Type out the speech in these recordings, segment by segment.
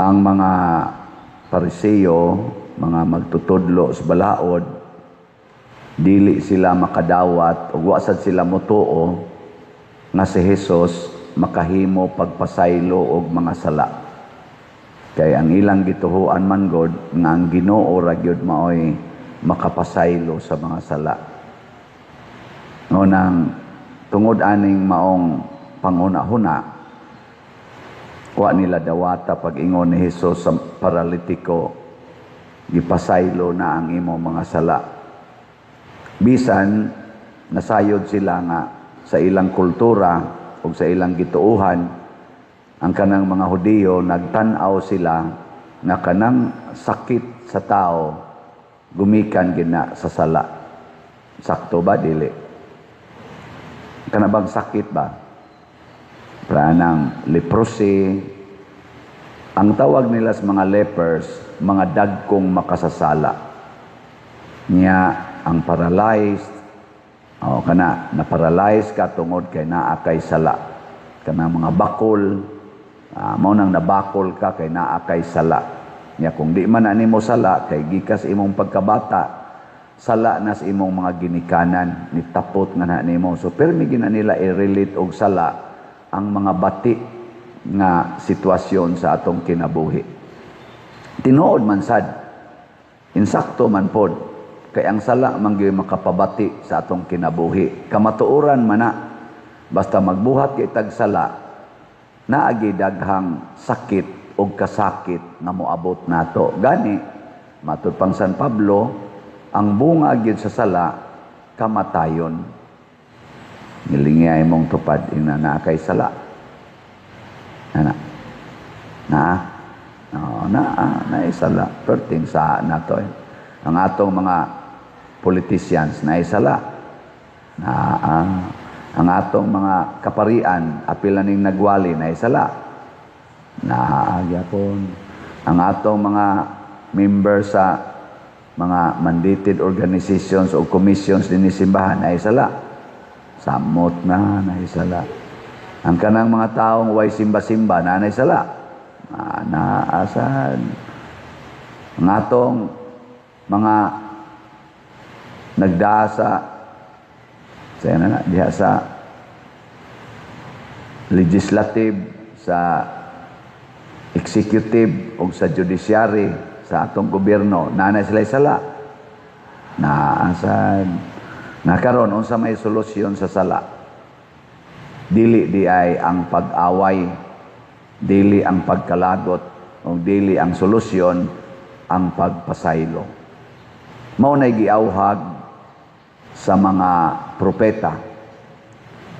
ang mga Pariseo, mga magtutudlo sa balaod, dili sila makadawat ug wasad sila motuo nga si Hesus makahimo pagpasaylo og mga sala. Kay ang ilang gituhuan man God nga ang Ginoo ra gyud maoy makapasaylo sa mga sala. Ngunang tungod aning maong panguna-huna, wa nila dawata pag-ingon ni Hesus sa paralitiko, gipasaylo na ang imo mga sala. Bisan nasayod sila nga sa ilang kultura o sa ilang gituuhan, ang kanang mga Hudiyo nagtan-aw sila nga kanang sakit sa tao gumikan gina sa sala. Sakto ba dili? Kanabang sakit ba? Pranang leprosy. Ang tawag nila sa mga lepers, mga dagkong makasasala. Niya ang paralyzed, na-paralyze ka tungod kay naa kay sala. Kanang mga bakol, mao nang nabakol ka kay naa kay sala. Niya kung di man ani mo sala, kay gikas imong pagkabata, sala na sa imong mga ginikanan, nitapot nga na nimo. So permi gina nila i-relate og sala ang mga bati nga sitwasyon sa atong kinabuhi. Tinuod man sad, insakto man pod, kay ang sala man gyud makapabati sa atong kinabuhi. Kamatuoran man na, basta magbuhat kay tag sala, naagi daghang sakit o kasakit nga moabot nato. Gani, matud pang San Pablo, ang bunga gyud sa sala, kamatayon. Nilingay mong tupad ina na kay sala. Naisala. Perting sa nato. Ang atong mga politicians naisala. Ang atong mga kaparian, apila ning nagwali, naisala. Nagyapon. Ang atong mga members sa mga mandated organizations o commissions din ni simbahan, naisala. Samot na, naisala. Ang kanang mga taong way simba-simba, na naisala. Naasan. Ang atong mga nagdasa diha sa legislative, sa executive o sa judiciary sa atong gobyerno, nanay sila isala. Naasan. Nakaroon, unsa may solusyon sa sala? Dili di ay ang pag-away, dili ang pagkalagot, o dili ang solusyon, ang pagpasaylo. Mao nay giawhag sa mga propeta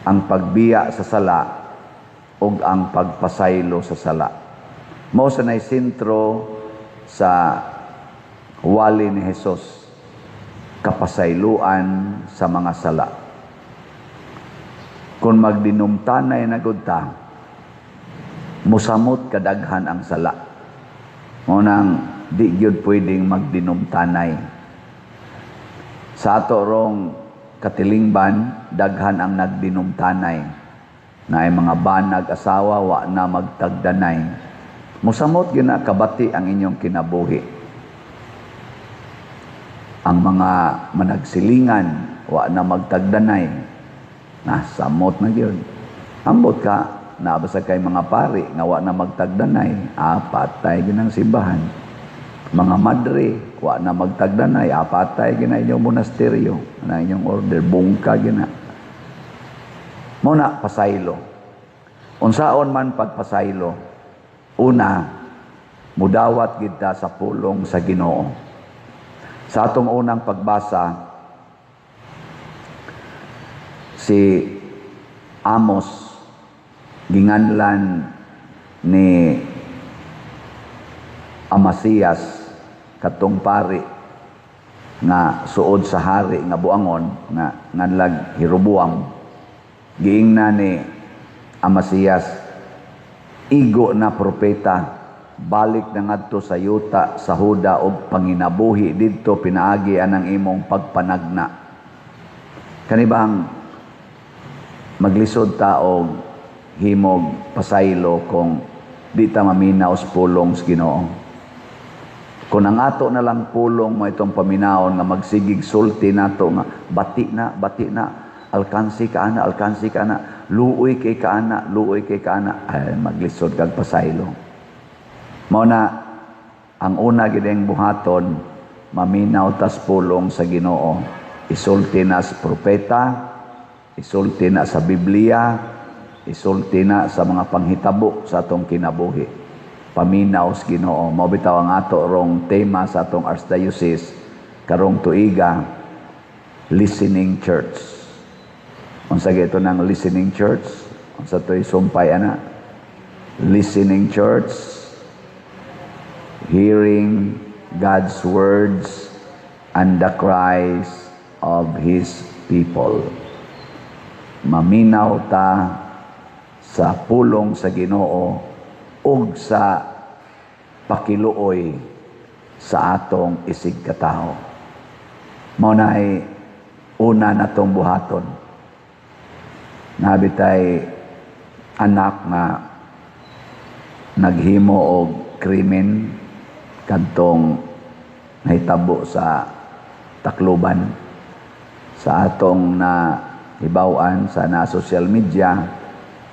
ang pagbiya sa sala ug ang pagpasaylo sa sala. Mao sa nay sentro sa wali ni Hesus, kapasayloan sa mga sala. Kung magdinumtanay na gud ta, musamot kadaghan ang sala. Munang di gyud pwedeng magdinumtanay. Sa ato rong katilingban, daghan ang nagdinumtanay. Na ay mga banag asawa, wa na magtagdanay. Musamot gyud na kabati ang inyong kinabuhi. Ang mga managsilingan, wa na magtagdanay, samot na yun. Ambot ka, nabasa kay mga pari, nga wa na magtagdanay, patay ginang simbahan. Mga madre, wa na magtagdanay, patay gina inyong monasteryo, na inyong order, bungka gina. Muna, pasaylo. Unsaon man pagpasaylo, una, mudawat kita sa pulong sa Ginoo. Sa atong unang pagbasa, si Amos, ginganlan ni Amasias, katong pari, nga suod sa hari, nga buangon, nga nganlag Hiroboam. Giingna ni Amasias, igo na propeta, balik na ngadto sa yuta sa Huda og panginabuhi didto pinaagi anang imong pagpanagna. Kani bang maglisod ta og himog pasaylo kung di ta maminaw sa pulong sa Ginoo. Kung ang ato na lang pulong mo itong paminawon nga magsigig sulti nato nga bati na, alkansi ka na, luoy kay ka na, ay maglisod kag pasaylo. Mao na ang una gideng buhaton, maminaw tas pulong sa Ginoo. Isulti na sa propeta, isulti na sa Biblia, isulti na sa mga panghitabo sa atong kinabuhi. Paminaw sa Ginoo. Mao bitaw ang ato rong tema sa atong archdiocese karong tuiga, listening church. Unsa gito nang listening church? Unsa toy sumpay ana? Listening church, hearing God's words and the cries of His people. Maminaw ta sa pulong sa Ginoo ug sa pakiluoy sa atong isig katawo. Mao na ay una natong buhaton. Nabitay anak nga naghimo og krimen kadtong nahitabo sa Tacloban. Sa atong na hibaw-an sa na social media,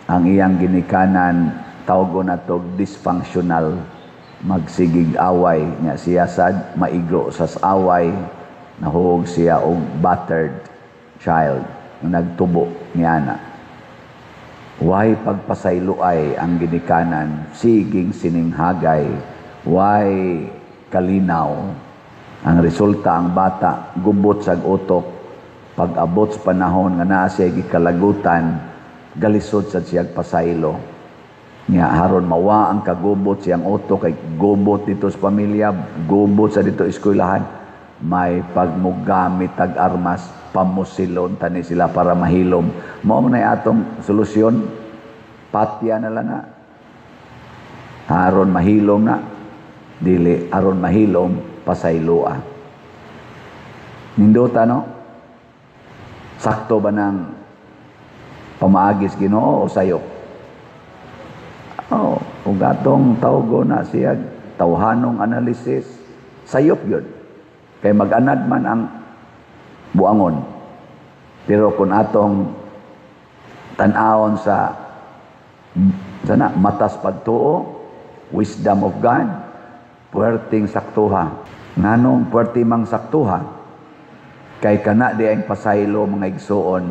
ang iyang ginikanan tawgon nato dysfunctional, magsigig away nya siya sad maigro sa away, nahuog siya og battered child nagtubo niya na. Way pagpasayloay ang ginikanan, siging sininghagay, way kalinaw. Ang resulta, ang bata gubot sa utok, pag-abot sa panahon nga naa siya gikalagutan, galisod sa siyang pasaylo. Nga haron mawa ang kagubot siyang utok, kay gubot dito sa pamilya, gubot sa dito eskwelahan, may pagmugamit tag armas, pamusilon tani sila para mahilom. Mao na atong solusyon, patya na lang na. Haron mahilom na, dili aron mahilom pasayloa. Nindota no? Sakto ba ng pamaagis Ginoo o sayok? Kung atong tawgo na siya tawhanong analisis, sayop yun. Kay mag-anad man ang buangon. Pero kung atong tanawon sa matas pagtuo, wisdom of God, puwerteng saktuha. Nganong puwerte mang saktuha? Kay kana di ang pasaylo mga igsuon,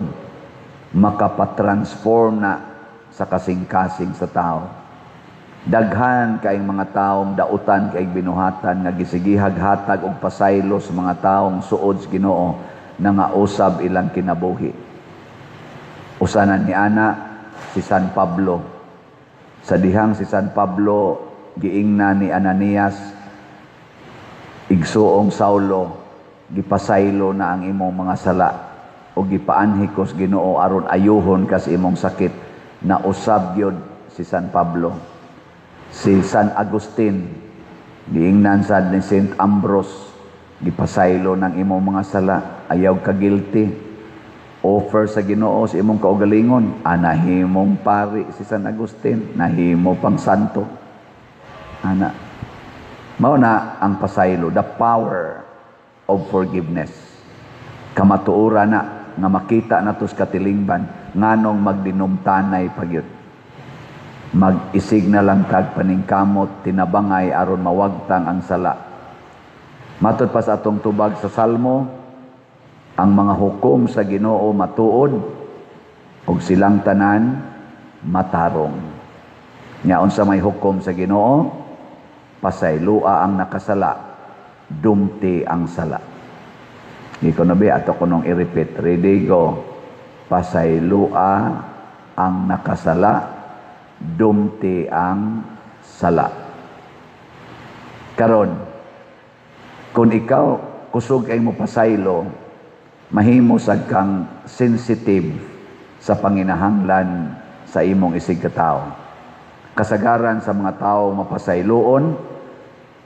makapatransform na sa kasing-kasing sa tao. Daghan kaayong mga taong dautan kaayong binuhatan nga gisigihag-hatag og pasaylo sa mga taong suod sa Ginoo na nga usab ilang kinabuhi. Usanan ni ana si San Pablo. Sa dihang si San Pablo giingna ni Ananias, igsuong Saulo, gipasaylo na ang imong mga sala o gipaanhikos Ginoo aron ayuhon kas imong sakit, na usab gyud si San Pablo. Si San Agustin, giingnan sad ni Saint Ambrose, gipasaylo ng imong mga sala, ayaw ka guilty. Offer sa Ginoo sa imong kaugalingon, nahimong pari si San Agustin, nahimo pang santo. Ana. Mao na ang pasaylo, the power of forgiveness. Kamatuura na nga makita nato sa katilingban nganong magdinumtanay pagyud. Mag-isig na lang tag paningkamot, tinabangay aron mawagtang ang sala. Matod pa sa atong tubag sa Salmo, ang mga hukom sa Ginoo matuod ug silang tanan matarong. Nya unsa may hukom sa Ginoo? Pasaylua ang nakasala, dumti ang sala. Iko na ba ato kunong i-repeat? Ready, go. Pasaylua ang nakasala, dumti ang sala. Karon, kung ikaw kusog ay mo pasaylo, mahimo sad kang sensitive sa panginahanglan sa imong isig katao. Kasagaran sa mga tao mapasayloon,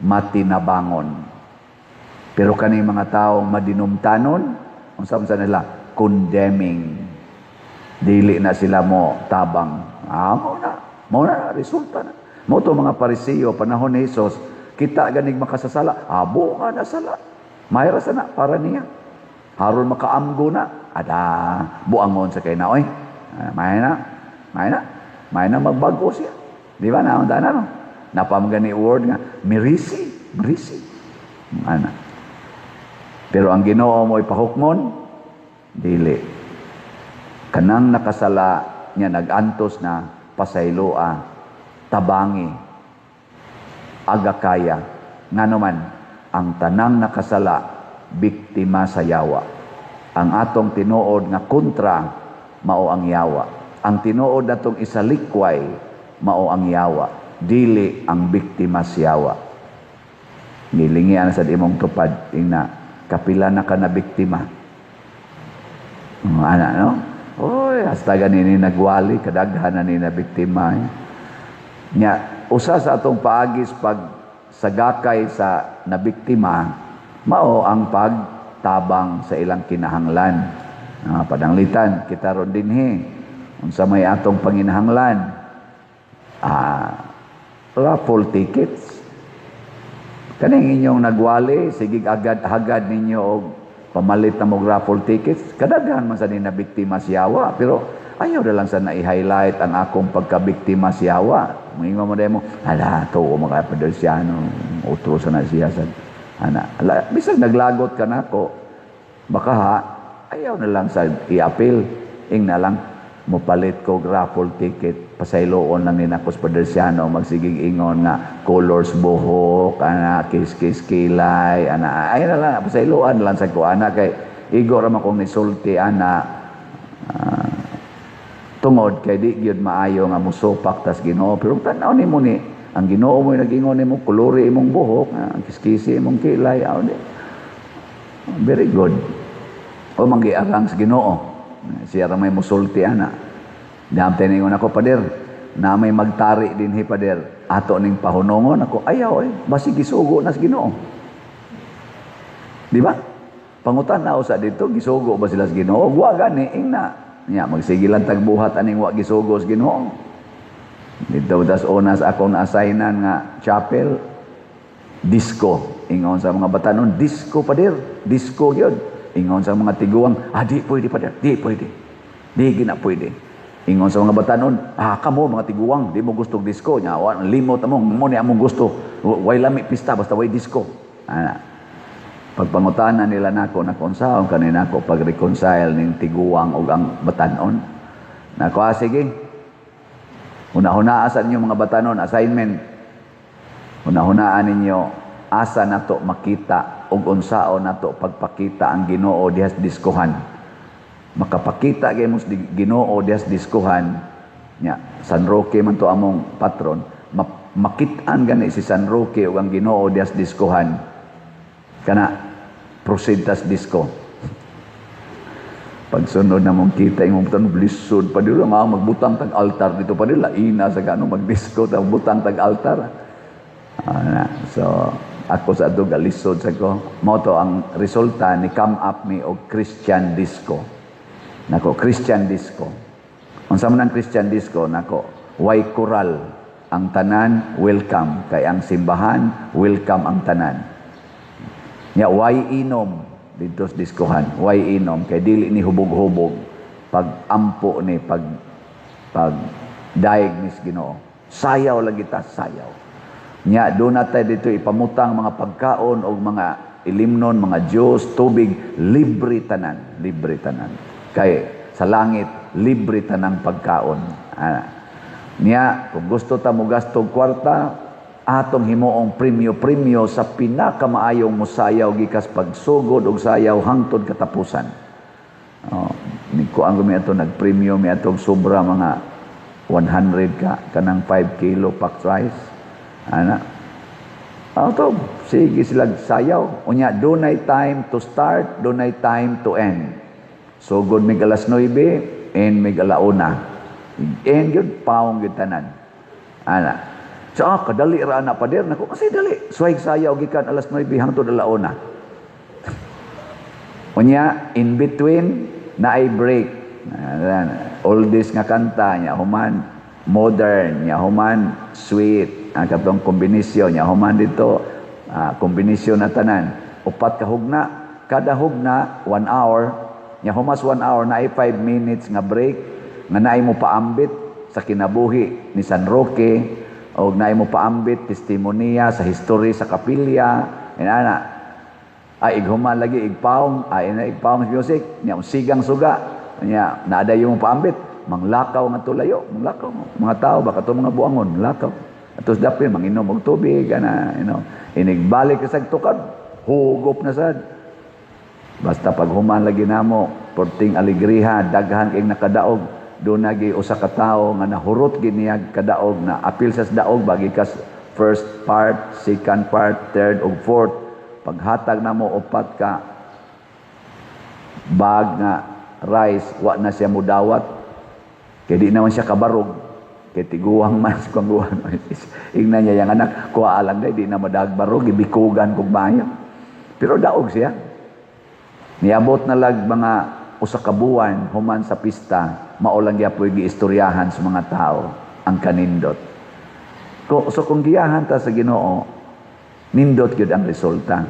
matinabangon. Pero kani mga tao madinumtanon, unsa nila? Condemning. Dili na sila mo tabang. Mo na resulta na. Mo to mga Pariseo panahon ni Hesus, kita ganig makasasala, abo nga na sala. Mayra sana para niya. Haron makaamgo na, ada buangon sa kay na oy. May na magbago siya. Di ba na no? Napamgani word nga mercy. Ana. Pero ang Ginoo mo ipahukmon dili. Kanang nakasala niya nagantos na pasayloa, tabangi, agakaya. Ngano man ang tanang nakasala biktima sa yawa. Ang atong tinuod nga kontra mao ang yawa. Ang tinuod natong isalikway mao ang yawa. Dili ang biktima sa yawa. Nilingian sa imong tupad ina kapila na ka na biktima. Ana no? Oy, hasta ganini nagwali kadaghan na ni na biktima. Nya usa sa atong paagis pag sagakay sa nabiktima mao ang pagtabang sa ilang kinahanglan. Padanglitan kita ron dinhi unsa may atong panginahanglan. Raffle tickets. Kaning inyong nagwali, sige agad-hagad ninyo og pamalit na mong raffle tickets. Kadaghan man sa na biktima siyawa, pero ayaw na lang sa na-highlight ang akong pagkabiktima siyawa. Mga mo demo, hala, to mga Padersiano, utro sa na siya sa bisag naglagot ka na ko, baka ayaw na lang sa i-appeal, ing na lang mopalit ko raffle ticket pasayloon lang ni nakos Padersiano magsigig ingon nga colors buhok kiss kilay ay na lang pasayloan lang sa ko kay igo ra man kong nisulti tungod kay di gyud maayo nga musupak tas Ginoo pero tan-aw nimo ni ang Ginoo mo nag-ingon nimo kolore imong buhok kiskisi imong kilay very good o manggiarang sa Ginoo siya ra may musulti Damtay ningon ako pader na may magtari dinhi pader ato ning pahunongon ako ayaw basi gisugo nas Ginoo. Di ba? Pangutan na usa dito gisugo ba sila sa Ginoo? Wa gani ingna. Nya magsigilan tag buhat aning wa gisugo sa Ginoo. Dito das onas akong assignan nga chapel disco. Ingon sa mga batanon disco pader, disco gyud. Ingon sa mga tiguang, di pwede pader, di pwede. Di gina pwede. Ingon sa mga batanon, kamo mga tiguang, di mo gusto disco nya, limot mo ni among gusto. Way lami pista basta way disco. Pagpangutanan nila nako na konsaon kanina ko pag-reconcile ning tiguang ug ang batanon. Nako sige. Una-hunaa sa inyo mga batanon assignment. Una-hunaan ninyo asa nato makita ug unsaon nato pagpakita ang Ginoo dihas diskuhan. Makapakita kay mos Ginoo dihas diskuhan nya San Roque man to among patron makit-an gani si San Roque ug ang Ginoo dihas diskuhan kana proceed tas disco pagsunod na mong kita imong butang blisod pa dilo magbutang tag altar dito pa dilo ina sa kano magdisco ta butang tag altar so ako sa adto galisod sa ko mo to ang resulta ni come up me og Christian disco. Nako, Christian disco. Unsa man ang Christian disco? Nako, way choral ang tanan, welcome. Kay ang simbahan, welcome ang tanan. Nya, way inom dito sa diskohan. Way inom. Kay dili ni hubog-hubog. Pag ampo ni, pag daig ni Ginoo. Sayaw lagi ta, sayaw. Nya, doon natin dito ipamutang mga pagkaon o mga ilimnon, mga Diyos, tubig, libre tanan. Libre tanan. Kay sa langit libre tanang pagkaon. Niya kung gusto ta mo gasto kwarta atong himuong premyo sa pinakamaayong musayaw gikas pagsugod og sayaw hangtod katapusan. Ni ko ang gumi ato nagpremyo mi atong sobra mga 100 kanang 5 kilo packed rice. Sige sila sayaw. Unya dunay time to start, dunay time to end. So good mig alas 9 and mig alauna. And yun paong yun tanan. So kadali ra na pader nako kasi dali. Suway sayaw gikan alas 9 hangtod alauna. Unya in between na ay break. Oldies nga kanta nya human modern, nya human sweet, ang katong kombinasyon, nya human dito, kombinasyon na tanan. Upat ka hugna, kada hugna 1 hour, nya humas 1 hour na 5 minutes nga break, nga naay mo paambit sa kinabuhi ni San Roque, o naay mo paambit testimonya sa history sa kapilya, inana. Ay ighuman lagi igpaong, ay na igpaong music, nya sigang suga, nya naada yung paambit, manglakaw nga tulayo, manglakaw mga tao baka to mga buangon, lakaw. Atos dapat manginom og tubig ana, inigbalik sa tukad, hugop na sad. Basta pag human lagi namo, porting aligriha, daghan kay nakadaog, do nagi usa ka tawo nga nahurot gid niya kadaog na apil sa daog bagi kas first part, second part, third ug fourth. Paghatag namo upat ka bag nga rice, wa na siya mudawat. Kay di naman siya kabarog. Kay tiguang man sa kangguhan. Ingnan niya yung anak, kuha alang day, di na madagbarog, ibikugan kong bayan. Pero daog siya. Niabot na lag mga usa ka buwan, human sa pista, maulang niya po giistoryahan sa mga tao, ang kanindot. So kung giyahan ta sa Ginoo, nindot yun ang resulta.